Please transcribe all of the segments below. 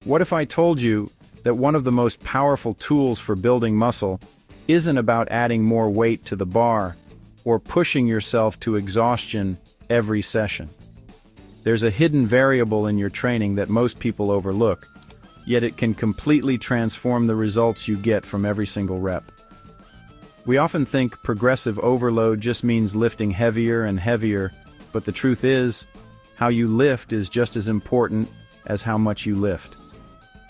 What if I told you that one of the most powerful tools for building muscle isn't about adding more weight to the bar or pushing yourself to exhaustion every session? There's a hidden variable in your training that most people overlook, yet it can completely transform the results you get from every single rep. We often think progressive overload just means lifting heavier and heavier, but the truth is, how you lift is just as important as how much you lift.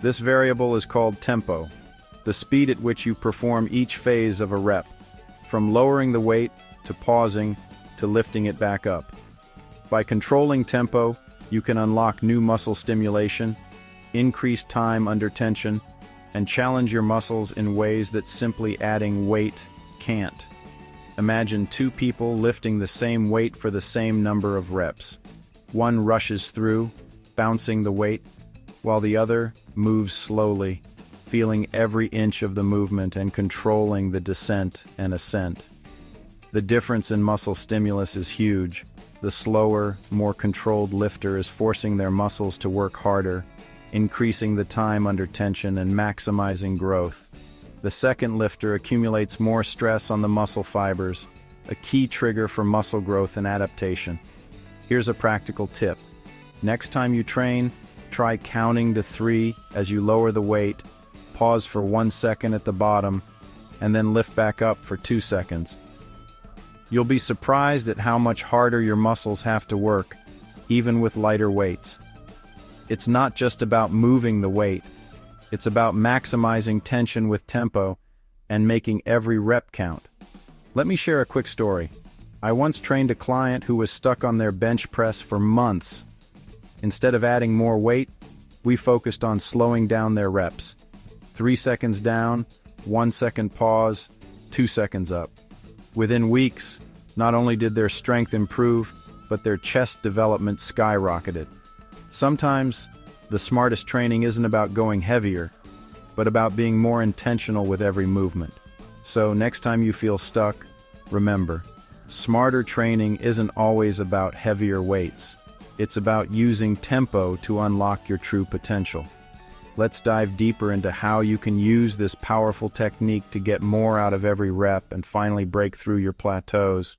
This variable is called tempo, the speed at which you perform each phase of a rep, from lowering the weight to pausing to lifting it back up. By controlling tempo, you can unlock new muscle stimulation, increase time under tension, and challenge your muscles in ways that simply adding weight can't. Imagine two people lifting the same weight for the same number of reps. One rushes through, bouncing the weight, while the other moves slowly, feeling every inch of the movement and controlling the descent and ascent. The difference in muscle stimulus is huge. The slower, more controlled lifter is forcing their muscles to work harder, increasing the time under tension and maximizing growth. The second lifter accumulates more stress on the muscle fibers, a key trigger for muscle growth and adaptation. Here's a practical tip. Next time you train, try counting to 3 as you lower the weight, pause for 1 second at the bottom, and then lift back up for 2 seconds. You'll be surprised at how much harder your muscles have to work, even with lighter weights. It's not just about moving the weight, it's about maximizing tension with tempo and making every rep count. Let me share a quick story. I once trained a client who was stuck on their bench press for months. Instead of adding more weight, we focused on slowing down their reps. 3 seconds down, 1 second pause, 2 seconds up. Within weeks, not only did their strength improve, but their chest development skyrocketed. Sometimes, the smartest training isn't about going heavier, but about being more intentional with every movement. So next time you feel stuck, remember, smarter training isn't always about heavier weights. It's about using tempo to unlock your true potential. Let's dive deeper into how you can use this powerful technique to get more out of every rep and finally break through your plateaus.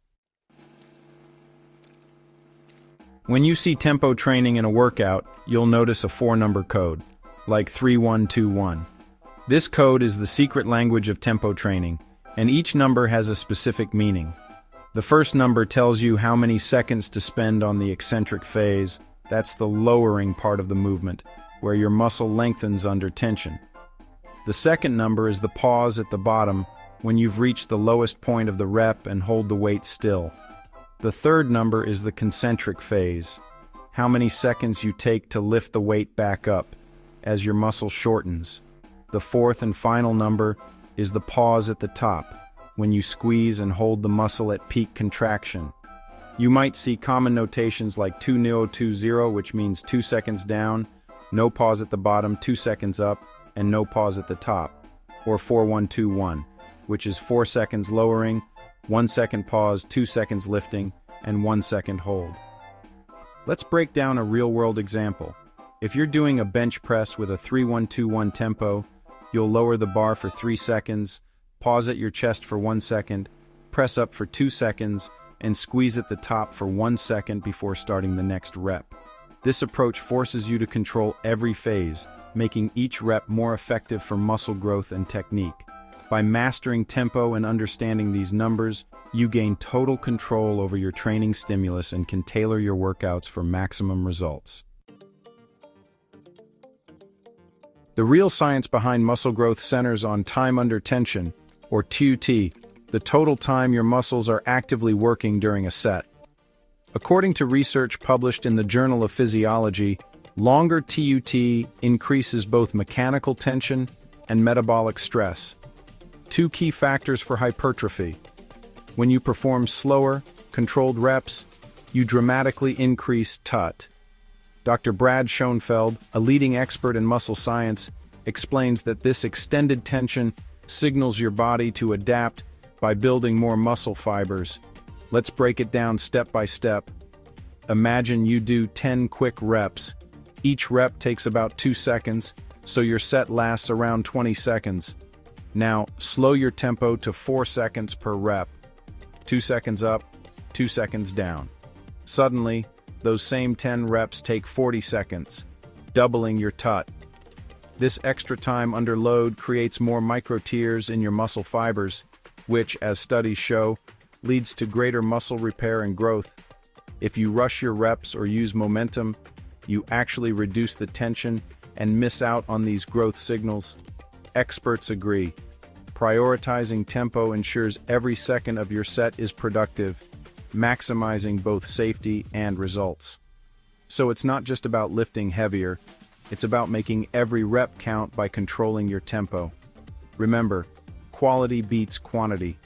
When you see tempo training in a workout, you'll notice a 4-number code, like 3121. This code is the secret language of tempo training, and each number has a specific meaning. The first number tells you how many seconds to spend on the eccentric phase. That's the lowering part of the movement, where your muscle lengthens under tension. The second number is the pause at the bottom, when you've reached the lowest point of the rep and hold the weight still. The third number is the concentric phase, how many seconds you take to lift the weight back up as your muscle shortens. The fourth and final number is the pause at the top, when you squeeze and hold the muscle at peak contraction. You might see common notations like 2020, which means 2 seconds down, no pause at the bottom, 2 seconds up, and no pause at the top, or 4121, which is 4 seconds lowering, 1 second pause, 2 seconds lifting, and 1 second hold. Let's break down a real-world example. If you're doing a bench press with a 3121 tempo, you'll lower the bar for 3 seconds, pause at your chest for 1 second, press up for 2 seconds, and squeeze at the top for 1 second before starting the next rep. This approach forces you to control every phase, making each rep more effective for muscle growth and technique. By mastering tempo and understanding these numbers, you gain total control over your training stimulus and can tailor your workouts for maximum results. The real science behind muscle growth centers on time under tension, or TUT, the total time your muscles are actively working during a set. According to research published in the Journal of Physiology, longer TUT increases both mechanical tension and metabolic stress, 2 key factors for hypertrophy. When you perform slower, controlled reps, you dramatically increase TUT. Dr. Brad Schoenfeld, a leading expert in muscle science, explains that this extended tension signals your body to adapt by building more muscle fibers. Let's break it down step by step. Imagine you do 10 quick reps. Each rep takes about 2 seconds, so your set lasts around 20 seconds. Now, slow your tempo to 4 seconds per rep. 2 seconds up, 2 seconds down. Suddenly, those same 10 reps take 40 seconds, doubling your TUT. This extra time under load creates more micro-tears in your muscle fibers, which, as studies show, leads to greater muscle repair and growth. If you rush your reps or use momentum, you actually reduce the tension and miss out on these growth signals. Experts agree. Prioritizing tempo ensures every second of your set is productive, maximizing both safety and results. So it's not just about lifting heavier, it's about making every rep count by controlling your tempo. Remember, quality beats quantity.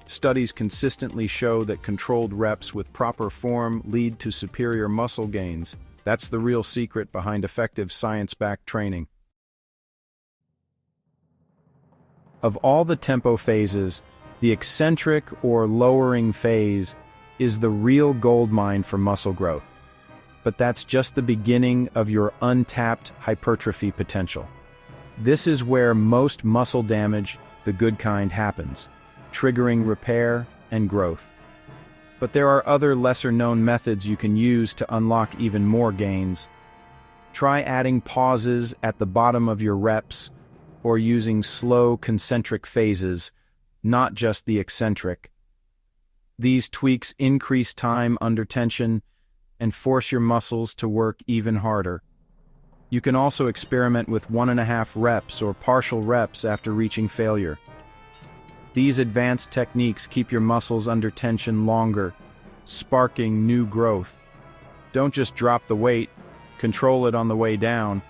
Studies consistently show that controlled reps with proper form lead to superior muscle gains. That's the real secret behind effective science-backed training. Of all the tempo phases, the eccentric or lowering phase is the real goldmine for muscle growth. But that's just the beginning of your untapped hypertrophy potential. This is where most muscle damage, the good kind, happens, triggering repair and growth. But there are other lesser-known methods you can use to unlock even more gains. Try adding pauses at the bottom of your reps, or using slow concentric phases, not just the eccentric. These tweaks increase time under tension and force your muscles to work even harder. You can also experiment with 1.5 reps or partial reps after reaching failure. These advanced techniques keep your muscles under tension longer, sparking new growth. Don't just drop the weight, control it on the way down,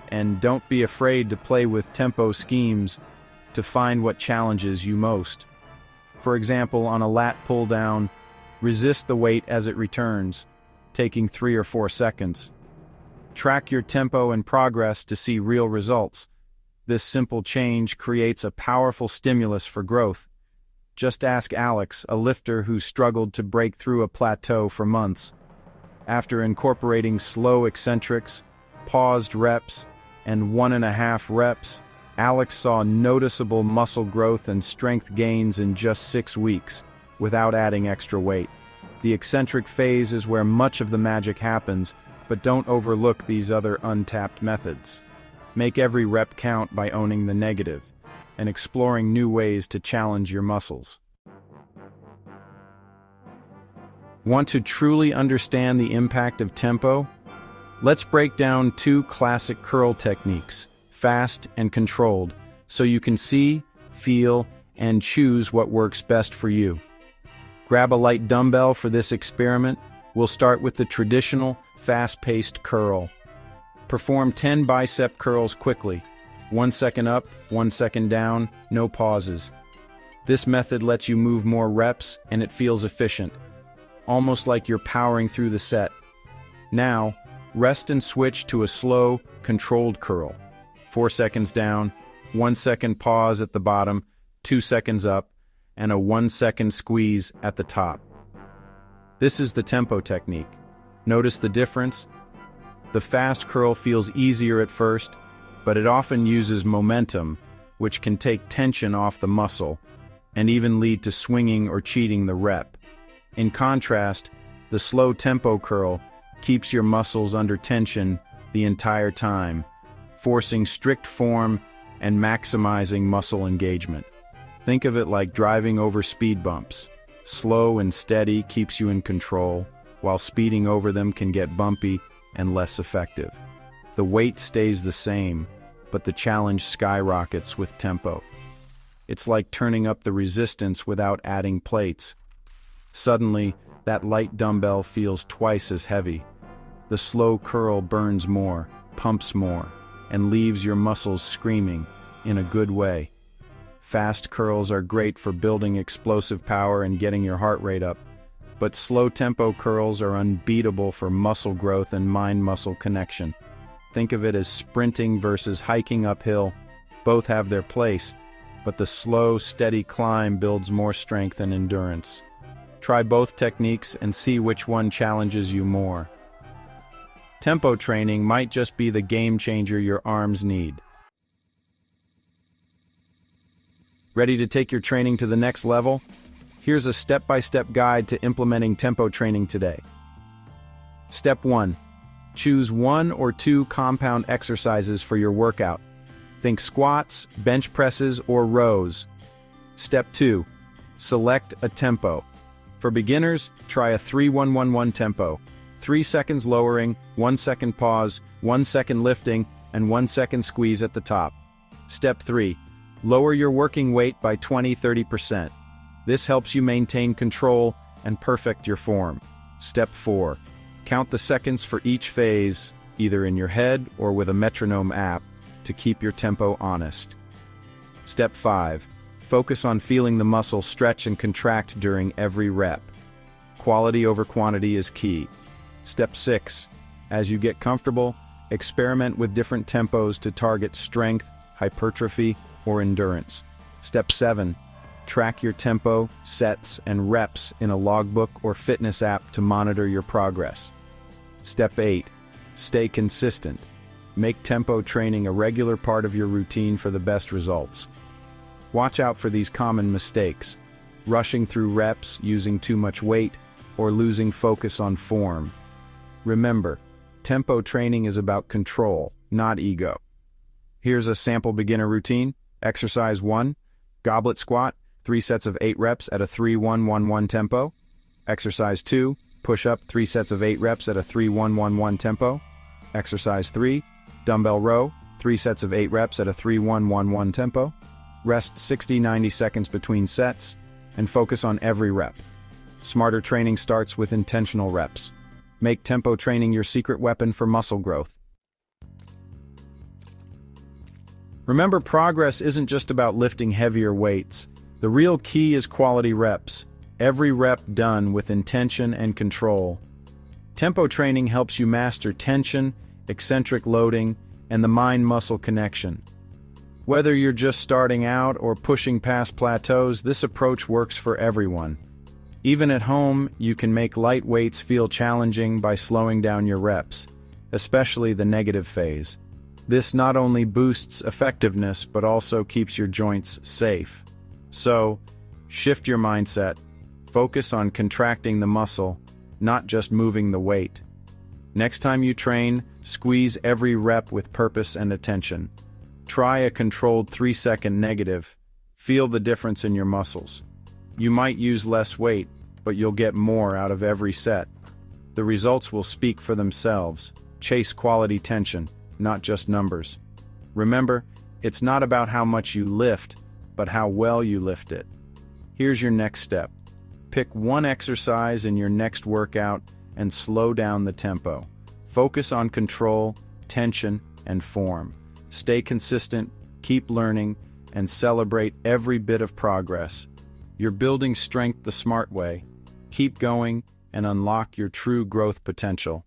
and don't be afraid to play with tempo schemes to find what challenges you most. For example, on a lat pull down, resist the weight as it returns, taking 3 or 4 seconds. Track your tempo and progress to see real results. This simple change creates a powerful stimulus for growth. Just ask Alex, a lifter who struggled to break through a plateau for months. After incorporating slow eccentrics, paused reps, and 1.5 reps, Alex saw noticeable muscle growth and strength gains in just 6 weeks, without adding extra weight. The eccentric phase is where much of the magic happens, but don't overlook these other untapped methods. Make every rep count by owning the negative, and exploring new ways to challenge your muscles. Want to truly understand the impact of tempo? Let's break down 2 classic curl techniques, fast and controlled, so you can see, feel, and choose what works best for you. Grab a light dumbbell for this experiment. We'll start with the traditional, fast-paced curl. Perform 10 bicep curls quickly. 1 second up, 1 second down, no pauses. This method lets you move more reps, and it feels efficient, almost like you're powering through the set. Now, rest and switch to a slow, controlled curl. 4 seconds down, 1 second pause at the bottom, 2 seconds up, and a 1 second squeeze at the top. This is the tempo technique. Notice the difference? The fast curl feels easier at first, but it often uses momentum, which can take tension off the muscle, and even lead to swinging or cheating the rep. In contrast, the slow tempo curl keeps your muscles under tension the entire time, forcing strict form and maximizing muscle engagement. Think of it like driving over speed bumps. Slow and steady keeps you in control, while speeding over them can get bumpy and less effective. The weight stays the same, but the challenge skyrockets with tempo. It's like turning up the resistance without adding plates. Suddenly, that light dumbbell feels twice as heavy. The slow curl burns more, pumps more, and leaves your muscles screaming, in a good way. Fast curls are great for building explosive power and getting your heart rate up, but slow tempo curls are unbeatable for muscle growth and mind-muscle connection. Think of it as sprinting versus hiking uphill. Both have their place, but the slow, steady climb builds more strength and endurance. Try both techniques and see which one challenges you more. Tempo training might just be the game changer your arms need. Ready to take your training to the next level? Here's a step-by-step guide to implementing tempo training today. Step 1. Choose 1 or 2 compound exercises for your workout. Think squats, bench presses, or rows. Step 2. Select a tempo. For beginners, try a 3-1-1-1 tempo. 3 seconds lowering, 1 second pause, 1 second lifting, and 1 second squeeze at the top. Step 3. Lower your working weight by 20–30%. This helps you maintain control and perfect your form. Step 4. Count the seconds for each phase, either in your head or with a metronome app, to keep your tempo honest. Step 5. Focus on feeling the muscle stretch and contract during every rep. Quality over quantity is key. Step 6. As you get comfortable, experiment with different tempos to target strength, hypertrophy, or endurance. Step 7. Track your tempo, sets, and reps in a logbook or fitness app to monitor your progress. Step 8. Stay consistent. Make tempo training a regular part of your routine for the best results. Watch out for these common mistakes: rushing through reps, using too much weight, or losing focus on form. Remember, tempo training is about control, not ego. Here's a sample beginner routine. Exercise 1. Goblet squat, 3 sets of 8 reps at a 3-1-1-1 tempo. Exercise 2. Push-up, 3 sets of 8 reps at a 3-1-1-1 tempo. Exercise 3. Dumbbell row, 3 sets of 8 reps at a 3-1-1-1 tempo. Rest 60–90 seconds between sets, and focus on every rep. Smarter training starts with intentional reps. Make tempo training your secret weapon for muscle growth. Remember, progress isn't just about lifting heavier weights. The real key is quality reps, every rep done with intention and control. Tempo training helps you master tension, eccentric loading, and the mind-muscle connection. Whether you're just starting out or pushing past plateaus, this approach works for everyone. Even at home, you can make light weights feel challenging by slowing down your reps, especially the negative phase. This not only boosts effectiveness, but also keeps your joints safe. So, shift your mindset. Focus on contracting the muscle, not just moving the weight. Next time you train, squeeze every rep with purpose and attention. Try a controlled 3-second negative. Feel the difference in your muscles. You might use less weight, but you'll get more out of every set. The results will speak for themselves. Chase quality tension, not just numbers. Remember, it's not about how much you lift, but how well you lift it. Here's your next step. Pick one exercise in your next workout and slow down the tempo. Focus on control, tension, and form. Stay consistent, keep learning, and celebrate every bit of progress. You're building strength the smart way. Keep going and unlock your true growth potential.